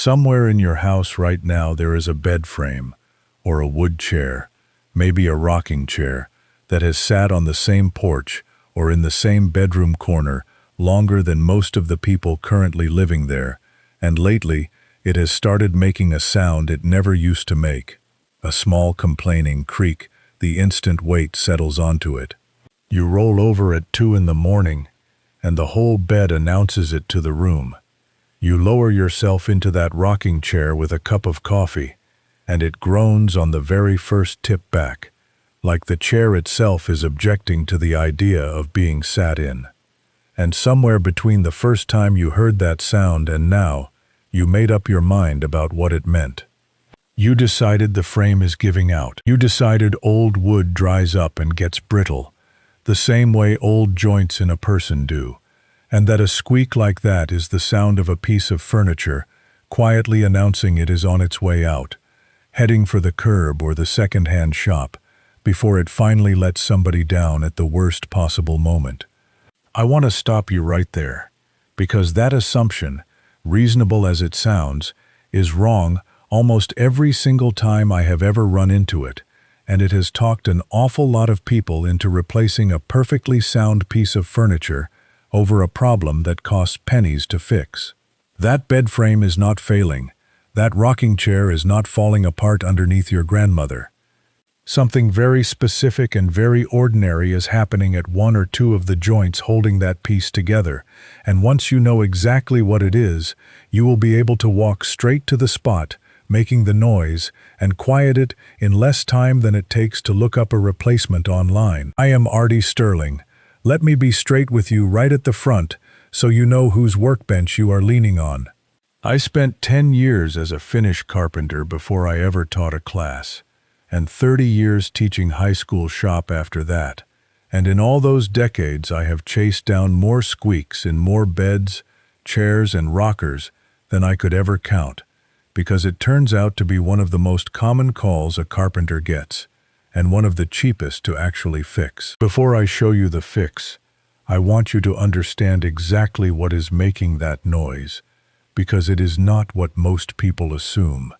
Somewhere in your house right now there is a bed frame, or a wood chair, maybe a rocking chair, that has sat on the same porch or in the same bedroom corner longer than most of the people currently living there, and lately it has started making a sound it never used to make. A small complaining creak the instant weight settles onto it. You roll over at 2 in the morning, and the whole bed announces it to the room. You lower yourself into that rocking chair with a cup of coffee, and it groans on the very first tip back, like the chair itself is objecting to the idea of being sat in. And somewhere between the first time you heard that sound and now, you made up your mind about what it meant. You decided the frame is giving out. You decided old wood dries up and gets brittle, the same way old joints in a person do, and that a squeak like that is the sound of a piece of furniture quietly announcing it is on its way out, heading for the curb or the second-hand shop, before it finally lets somebody down at the worst possible moment. I want to stop you right there, because that assumption, reasonable as it sounds, is wrong almost every single time I have ever run into it, and it has talked an awful lot of people into replacing a perfectly sound piece of furniture over a problem that costs pennies to fix. That bed frame is not failing. That rocking chair is not falling apart underneath your grandmother. Something very specific and very ordinary is happening at one or two of the joints holding that piece together, and once you know exactly what it is, you will be able to walk straight to the spot, making the noise, and quiet it in less time than it takes to look up a replacement online. I am Artie Sterling. Let me be straight with you right at the front, so you know whose workbench you are leaning on. I spent 10 years as a Finnish carpenter before I ever taught a class, and 30 years teaching high school shop after that, and in all those decades I have chased down more squeaks in more beds, chairs, and rockers than I could ever count, because it turns out to be one of the most common calls a carpenter gets, and one of the cheapest to actually fix. Before I show you the fix, I want you to understand exactly what is making that noise, because it is not what most people assume.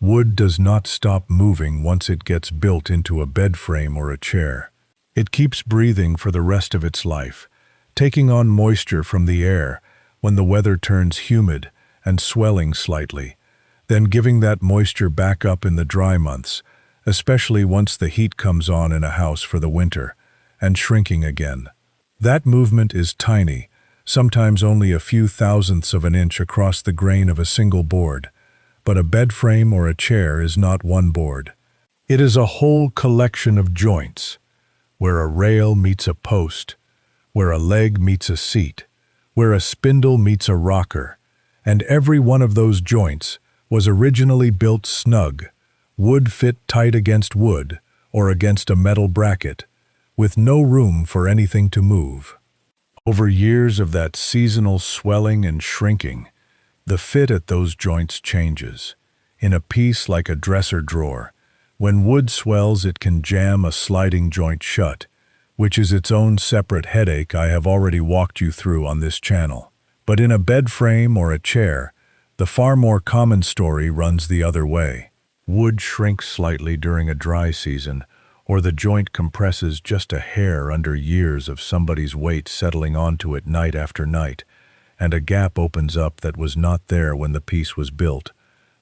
Wood does not stop moving once it gets built into a bed frame or a chair. It keeps breathing for the rest of its life, taking on moisture from the air when the weather turns humid and swelling slightly, then giving that moisture back up in the dry months, especially once the heat comes on in a house for the winter, and shrinking again. That movement is tiny, sometimes only a few thousandths of an inch across the grain of a single board, but a bed frame or a chair is not one board. It is a whole collection of joints, where a rail meets a post, where a leg meets a seat, where a spindle meets a rocker, and every one of those joints was originally built snug, wood fit tight against wood or against a metal bracket, with no room for anything to move. Over years of that seasonal swelling and shrinking, the fit at those joints changes. In a piece like a dresser drawer, when wood swells it can jam a sliding joint shut, which is its own separate headache I have already walked you through on this channel. But in a bed frame or a chair, the far more common story runs the other way. Wood shrinks slightly during a dry season, or the joint compresses just a hair under years of somebody's weight settling onto it night after night, and a gap opens up that was not there when the piece was built,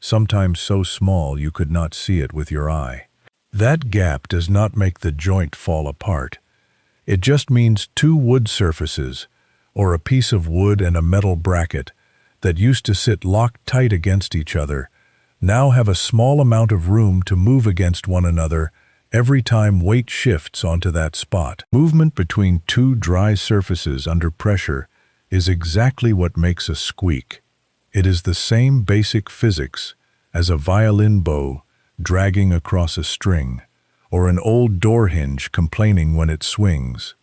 sometimes so small you could not see it with your eye. That gap does not make the joint fall apart. It just means two wood surfaces, or a piece of wood and a metal bracket, that used to sit locked tight against each other, now have a small amount of room to move against one another every time weight shifts onto that spot. Movement between two dry surfaces under pressure is exactly what makes a squeak. It is the same basic physics as a violin bow dragging across a string, or an old door hinge complaining when it swings.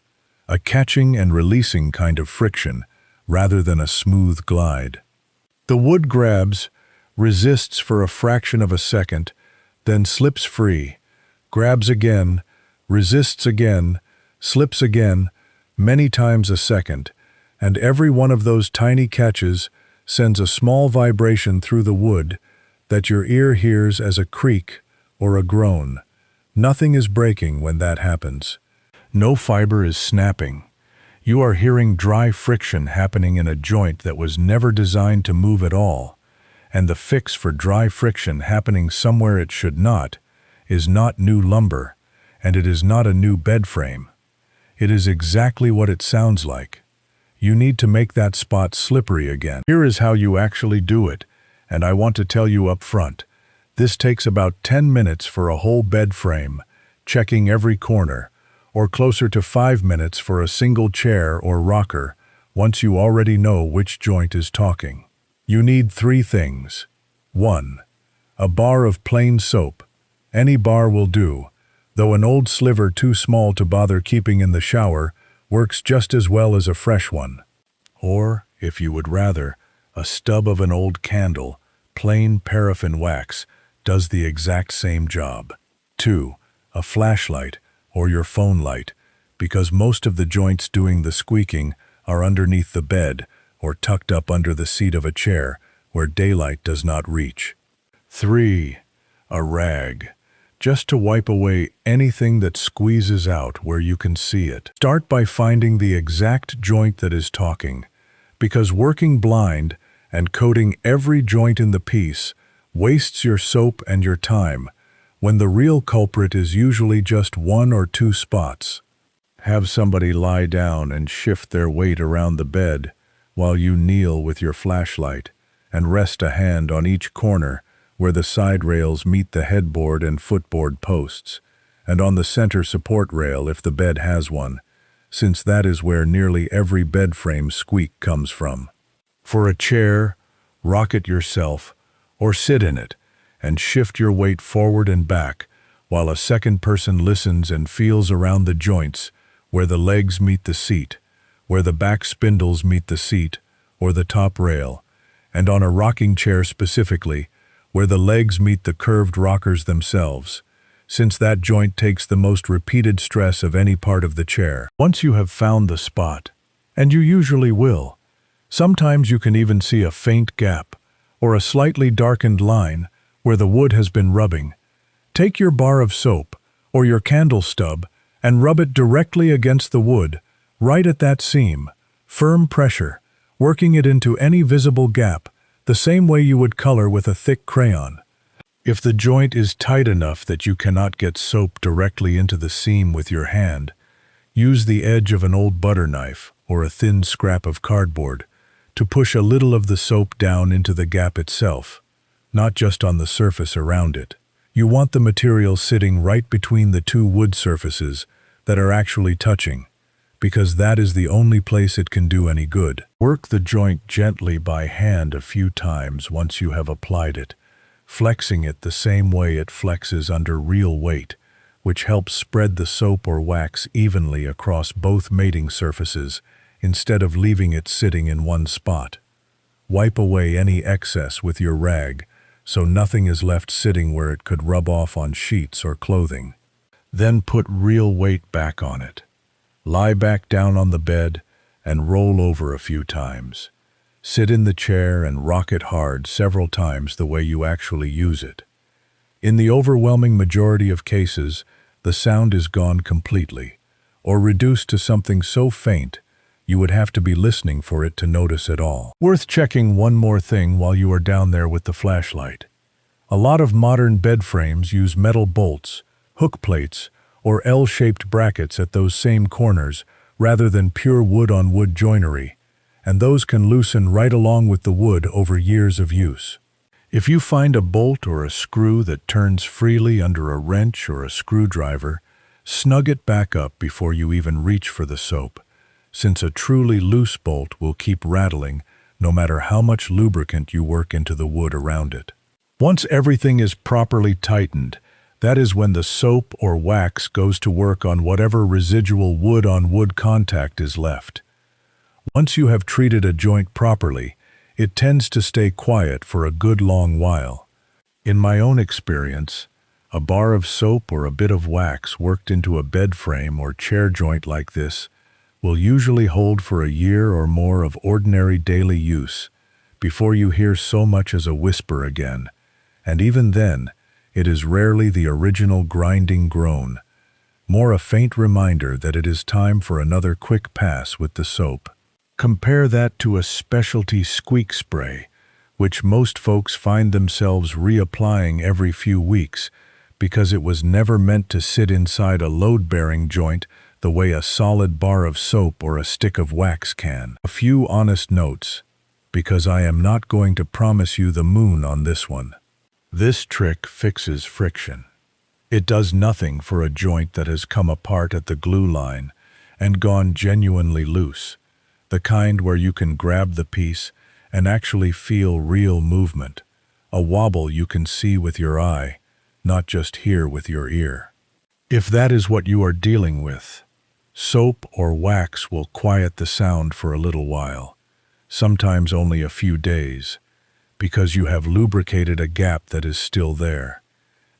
A catching and releasing kind of friction, rather than a smooth glide. The wood grabs, resists for a fraction of a second, then slips free, grabs again, resists again, slips again, many times a second, and every one of those tiny catches sends a small vibration through the wood that your ear hears as a creak or a groan. Nothing is breaking when that happens. No fiber is snapping. You are hearing dry friction happening in a joint that was never designed to move at all, and the fix for dry friction happening somewhere it should not is not new lumber, and it is not a new bed frame. It is exactly what it sounds like. You need to make that spot slippery again. Here is how you actually do it, and I want to tell you up front. This takes about 10 minutes for a whole bed frame, checking every corner, or closer to 5 minutes for a single chair or rocker, once you already know which joint is talking. You need 3 things. 1. A bar of plain soap. Any bar will do, though an old sliver too small to bother keeping in the shower works just as well as a fresh one. Or, if you would rather, a stub of an old candle, plain paraffin wax, does the exact same job. 2. A flashlight, or your phone light, because most of the joints doing the squeaking are underneath the bed or tucked up under the seat of a chair where daylight does not reach. 3. A rag, just to wipe away anything that squeezes out where you can see it. Start by finding the exact joint that is talking, because working blind and coating every joint in the piece wastes your soap and your time, when the real culprit is usually just 1 or 2 spots. Have somebody lie down and shift their weight around the bed while you kneel with your flashlight and rest a hand on each corner where the side rails meet the headboard and footboard posts, and on the center support rail if the bed has one, since that is where nearly every bed frame squeak comes from. For a chair, rock it yourself or sit in it and shift your weight forward and back while a second person listens and feels around the joints where the legs meet the seat, where the back spindles meet the seat or the top rail, and on a rocking chair specifically, where the legs meet the curved rockers themselves, since that joint takes the most repeated stress of any part of the chair. Once you have found the spot, and you usually will, sometimes you can even see a faint gap or a slightly darkened line where the wood has been rubbing. Take your bar of soap or your candle stub and rub it directly against the wood, right at that seam, firm pressure, working it into any visible gap, the same way you would color with a thick crayon. If the joint is tight enough that you cannot get soap directly into the seam with your hand, use the edge of an old butter knife or a thin scrap of cardboard to push a little of the soap down into the gap itself, not just on the surface around it. You want the material sitting right between the 2 wood surfaces that are actually touching, because that is the only place it can do any good. Work the joint gently by hand a few times once you have applied it, flexing it the same way it flexes under real weight, which helps spread the soap or wax evenly across both mating surfaces instead of leaving it sitting in one spot. Wipe away any excess with your rag so nothing is left sitting where it could rub off on sheets or clothing. Then put real weight back on it. Lie back down on the bed and roll over a few times. Sit in the chair and rock it hard several times the way you actually use it. In the overwhelming majority of cases, the sound is gone completely, or reduced to something so faint you would have to be listening for it to notice at all. Worth checking one more thing while you are down there with the flashlight. A lot of modern bed frames use metal bolts, hook plates, or L-shaped brackets at those same corners rather than pure wood-on-wood joinery, and those can loosen right along with the wood over years of use. If you find a bolt or a screw that turns freely under a wrench or a screwdriver, snug it back up before you even reach for the soap, since a truly loose bolt will keep rattling no matter how much lubricant you work into the wood around it. Once everything is properly tightened, that is when the soap or wax goes to work on whatever residual wood-on-wood contact is left. Once you have treated a joint properly, it tends to stay quiet for a good long while. In my own experience, a bar of soap or a bit of wax worked into a bed frame or chair joint like this will usually hold for a year or more of ordinary daily use, before you hear so much as a whisper again, and even then, it is rarely the original grinding groan, more a faint reminder that it is time for another quick pass with the soap. Compare that to a specialty Squeak spray, which most folks find themselves reapplying every few weeks because it was never meant to sit inside a load-bearing joint the way a solid bar of soap or a stick of wax can. A few honest notes, because I am not going to promise you the moon on this one. This trick fixes friction. It does nothing for a joint that has come apart at the glue line and gone genuinely loose, the kind where you can grab the piece and actually feel real movement, a wobble you can see with your eye, not just hear with your ear. If that is what you are dealing with, soap or wax will quiet the sound for a little while, sometimes only a few days, because you have lubricated a gap that is still there.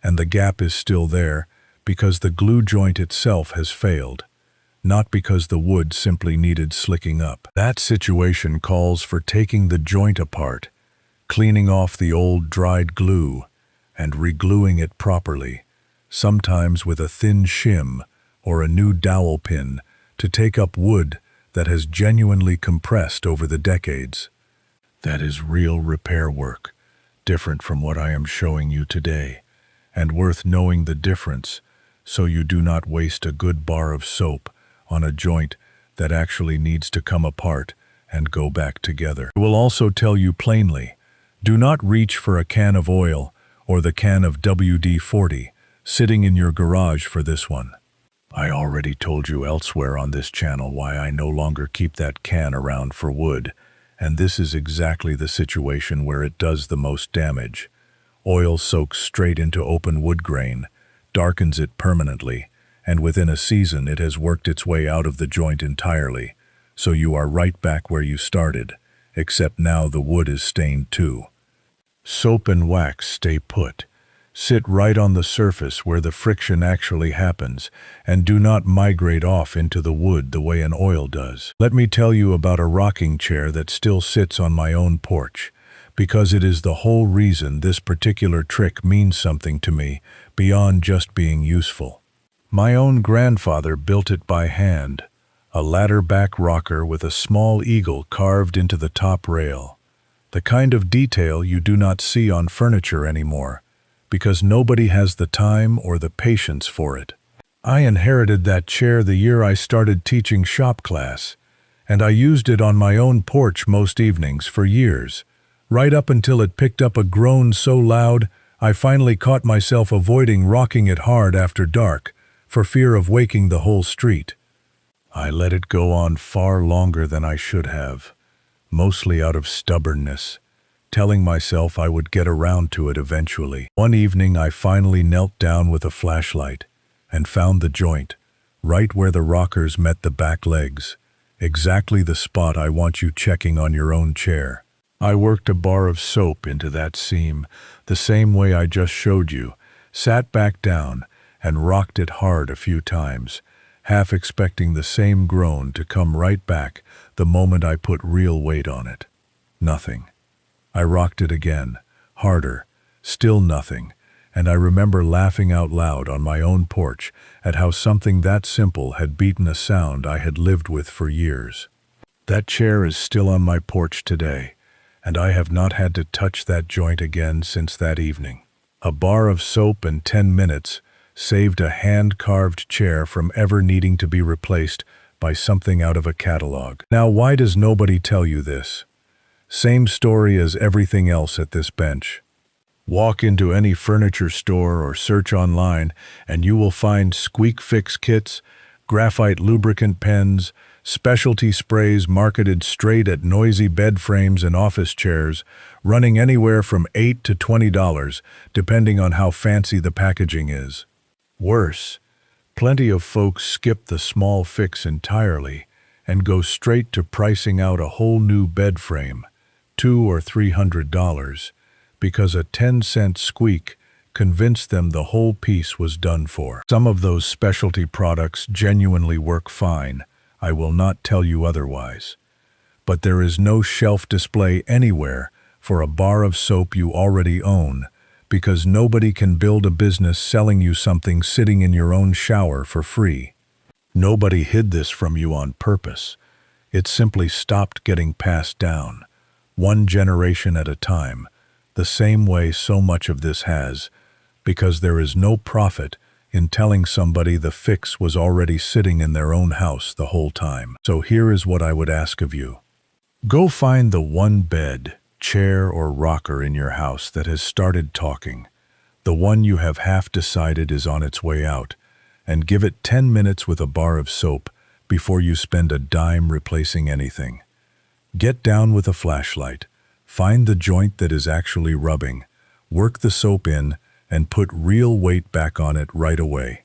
And the gap is still there because the glue joint itself has failed, not because the wood simply needed slicking up. That situation calls for taking the joint apart, cleaning off the old dried glue, and regluing it properly, sometimes with a thin shim or a new dowel pin to take up wood that has genuinely compressed over the decades. That is real repair work, different from what I am showing you today, and worth knowing the difference so you do not waste a good bar of soap on a joint that actually needs to come apart and go back together. I will also tell you plainly, do not reach for a can of oil or the can of WD-40 sitting in your garage for this one. I already told you elsewhere on this channel why I no longer keep that can around for wood, and this is exactly the situation where it does the most damage. Oil soaks straight into open wood grain, darkens it permanently, and within a season it has worked its way out of the joint entirely, so you are right back where you started, except now the wood is stained too. Soap and wax stay put. Sit right on the surface where the friction actually happens, and do not migrate off into the wood the way an oil does. Let me tell you about a rocking chair that still sits on my own porch, because it is the whole reason this particular trick means something to me beyond just being useful. My own grandfather built it by hand, a ladder-back rocker with a small eagle carved into the top rail, the kind of detail you do not see on furniture anymore, because nobody has the time or the patience for it. I inherited that chair the year I started teaching shop class, and I used it on my own porch most evenings for years, right up until it picked up a groan so loud I finally caught myself avoiding rocking it hard after dark for fear of waking the whole street. I let it go on far longer than I should have, mostly out of stubbornness, telling myself I would get around to it eventually. One evening I finally knelt down with a flashlight and found the joint, right where the rockers met the back legs, exactly the spot I want you checking on your own chair. I worked a bar of soap into that seam, the same way I just showed you, sat back down, and rocked it hard a few times, half expecting the same groan to come right back the moment I put real weight on it. Nothing. I rocked it again, harder, still nothing, and I remember laughing out loud on my own porch at how something that simple had beaten a sound I had lived with for years. That chair is still on my porch today, and I have not had to touch that joint again since that evening. A bar of soap and 10 minutes saved a hand-carved chair from ever needing to be replaced by something out of a catalog. Now, why does nobody tell you this? Same story as everything else at this bench. Walk into any furniture store or search online, and you will find Squeak fix kits, graphite lubricant pens, specialty sprays marketed straight at noisy bed frames and office chairs, running anywhere from $8 to $20, depending on how fancy the packaging is. Worse, plenty of folks skip the small fix entirely and go straight to pricing out a whole new bed frame, $200 or $300, because a 10-cent Squeak convinced them the whole piece was done for. Some of those specialty products genuinely work fine, I will not tell you otherwise. but there is no shelf display anywhere for a bar of soap you already own, because nobody can build a business selling you something sitting in your own shower for free. Nobody hid this from you on purpose. It simply stopped getting passed down, one generation at a time, the same way so much of this has, because there is no profit in telling somebody the fix was already sitting in their own house the whole time. So here is what I would ask of you. Go find the one bed, chair, or rocker in your house that has started talking, the one you have half decided is on its way out, and give it 10 minutes with a bar of soap before you spend a dime replacing anything. Get down with a flashlight, find the joint that is actually rubbing, work the soap in, and put real weight back on it right away.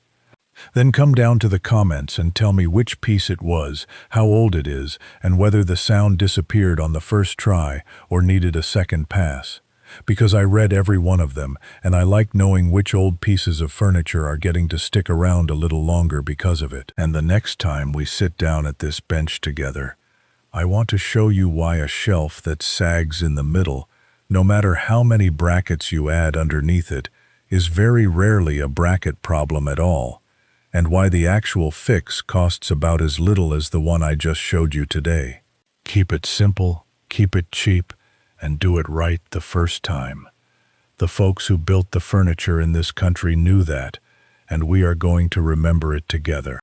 Then come down to the comments and tell me which piece it was, how old it is, and whether the sound disappeared on the first try or needed a second pass. Because I read every one of them, and I like knowing which old pieces of furniture are getting to stick around a little longer because of it. And the next time we sit down at this bench together, I want to show you why a shelf that sags in the middle, no matter how many brackets you add underneath it, is very rarely a bracket problem at all, and why the actual fix costs about as little as the one I just showed you today. Keep it simple, keep it cheap, and do it right the first time. The folks who built the furniture in this country knew that, and we are going to remember it together.